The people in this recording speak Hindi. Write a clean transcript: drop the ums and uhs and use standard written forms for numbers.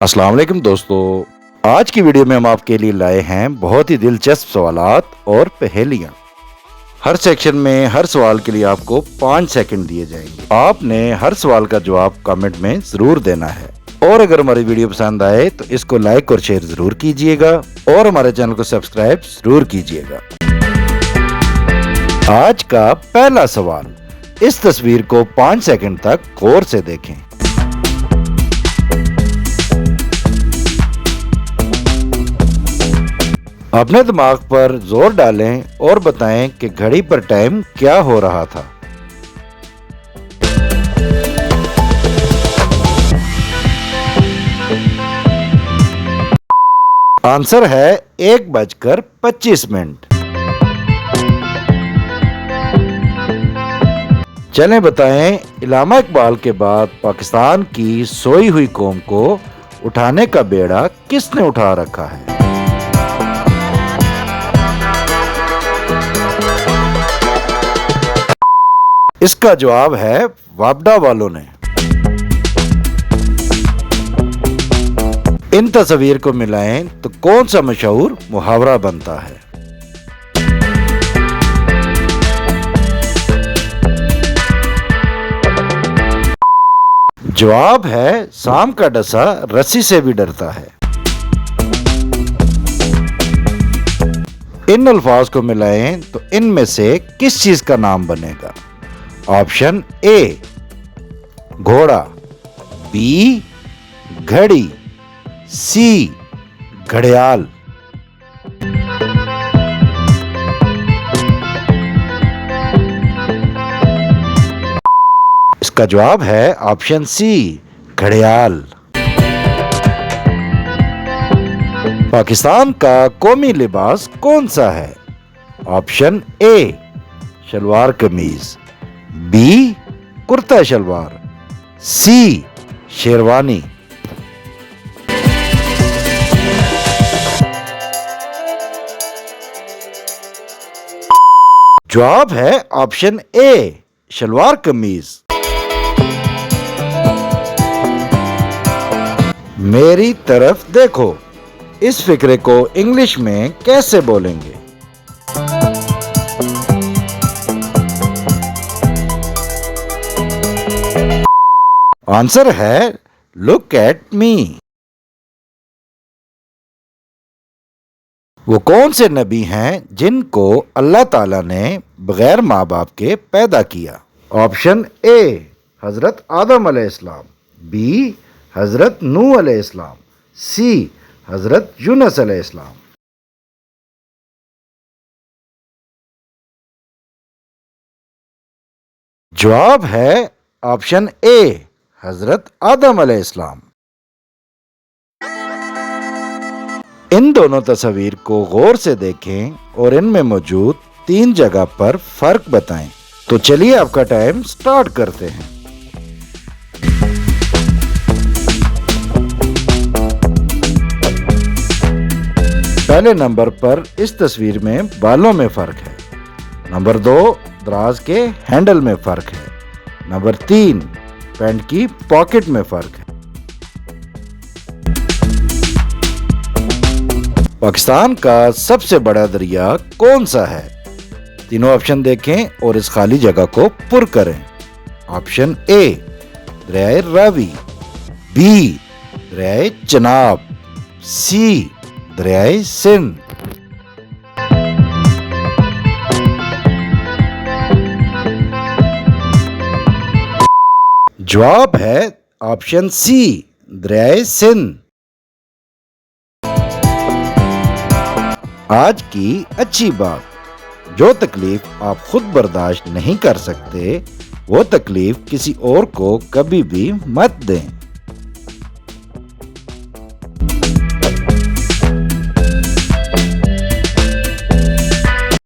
अस्सलाम वालेकुम दोस्तों, आज की वीडियो में हम आपके लिए लाए हैं बहुत ही दिलचस्प सवालात और पहेलियाँ। हर सेक्शन में हर सवाल के लिए आपको 5 सेकंड दिए जाएंगे। आपने हर सवाल का जवाब कमेंट में जरूर देना है और अगर हमारी वीडियो पसंद आए तो इसको लाइक और शेयर जरूर कीजिएगा और हमारे चैनल को सब्सक्राइब जरूर कीजिएगा। आज का पहला सवाल, इस तस्वीर को 5 सेकंड तक गौर से देखें। अपने दिमाग पर जोर डालें और बताएं कि घड़ी पर टाइम क्या हो रहा था। आंसर है 1:25। चलें बताएं, इल्लामा इकबाल के बाद पाकिस्तान की सोई हुई कौम को उठाने का बेड़ा किसने उठा रखा है? इसका जवाब है वापडा वालों ने। इन तस्वीर को मिलाएं तो कौन सा मशहूर मुहावरा बनता है? जवाब है सांप का डसा रस्सी से भी डरता है। इन अल्फाज को मिलाएं तो इनमें से किस चीज का नाम बनेगा? ऑप्शन ए घोड़ा, बी घड़ी, सी घड़ियाल। इसका जवाब है ऑप्शन सी घड़ियाल। पाकिस्तान का कौमी लिबास कौन सा है? ऑप्शन ए शलवार कमीज, बी कुर्ता शलवार, सी शेरवानी। जवाब है ऑप्शन ए शलवार कमीज। मेरी तरफ देखो, इस फिक्रे को इंग्लिश में कैसे बोलेंगे? आंसर है लुक एट मी। वो कौन से नबी हैं जिनको अल्लाह ताला ने बगैर माँ बाप के पैदा किया? ऑप्शन ए हजरत आदम अलैहिस्सलाम, बी हजरत नूह अलैहिस्सलाम, सी हजरत यूनुस अलैहिस्सलाम। जवाब है ऑप्शन ए हजरत आदम अलैहिस्सलाम। इन दोनों तस्वीर को गौर से देखें और इनमें मौजूद 3 जगह पर फर्क बताएं। तो चलिए आपका टाइम स्टार्ट करते हैं। पहले नंबर पर इस तस्वीर में बालों में फर्क है। नंबर 2 दराज के हैंडल में फर्क है। नंबर 3 पैंट की पॉकेट में फर्क है। पाकिस्तान का सबसे बड़ा दरिया कौन सा है? तीनों ऑप्शन देखें और इस खाली जगह को पुर करें। ऑप्शन ए दरियाए रावी, बी दरियाए चनाब, सी दरियाए सिंध। जवाब है ऑप्शन सी दरियाए सिंध। आज की अच्छी बात, जो तकलीफ आप खुद बर्दाश्त नहीं कर सकते वो तकलीफ किसी और को कभी भी मत दें।